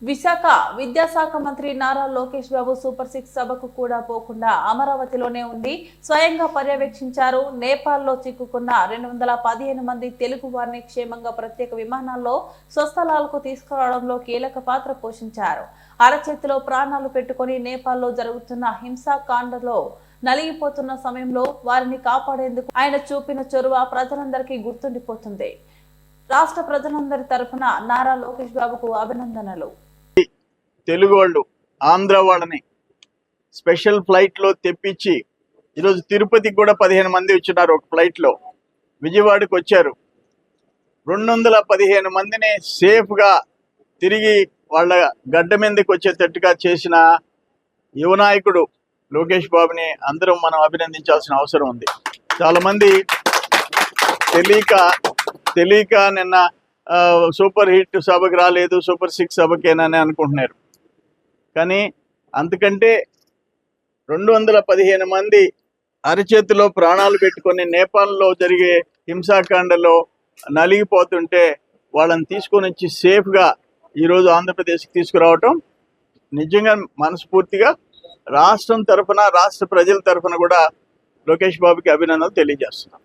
విశాఖ విద్యాశాఖ మంత్రి నారా లోకేష్ బాబు సూపర్ 6 సభకు కూడా పోకుండా అమరావతిలోనే ఉండి స్వయంగా పర్యవేక్షించారు. నేపాల్లో చిక్కుకున్న 215 మంది తెలుగు వారిని క్షేమంగా ప్రత్యేక విమానాల్లో స్వస్థలాలకు తీసుకురావడంలో కీలక పాత్ర పోషించారు. అరచేతిలో ప్రాణాలు పెట్టుకుని నేపాల్లో జరుగుతున్న హింసాకాండలో నలిగిపోతున్న సమయంలో వారిని కాపాడేందుకు ఆయన చూపిన చొరవ ప్రజలందరికీ గుర్తుండిపోతుంది. రాష్ట్ర ప్రజలందరి తరఫున నారా లోకేష్ బాబుకు అభినందనలు. తెలుగు వాళ్ళు ఆంధ్ర వాళ్ళని స్పెషల్ ఫ్లైట్ లో తెప్పించి ఈరోజు తిరుపతికి కూడా 15 మంది వచ్చినారు. ఒక ఫ్లైట్ లో విజయవాడకు వచ్చారు. 215 మందిని సేఫ్ గా తిరిగి వాళ్ళ గడ్డ మీదకి వచ్చేటట్టుగా చేసిన యువ నాయకుడు లోకేష్ బాబుని అందరం మనం అభినందించాల్సిన అవసరం ఉంది. చాలా మంది తెలియక నిన్న సూపర్ హిట్ సభకు రాలేదు, సూపర్ 6 సభకేనని అనుకుంటున్నారు. కానీ అంతకంటే 215 మంది అరచేతిలో ప్రాణాలు పెట్టుకొని నేపాల్లో జరిగే హింసాకాండలో నలిగిపోతుంటే వాళ్ళని తీసుకొని వచ్చి సేఫ్గా ఈరోజు ఆంధ్రప్రదేశ్కి తీసుకురావటం నిజంగా మనస్ఫూర్తిగా రాష్ట్రం తరఫున రాష్ట్ర ప్రజల తరఫున కూడా లోకేష్ బాబుకి అభినందనలు తెలియజేస్తున్నాం.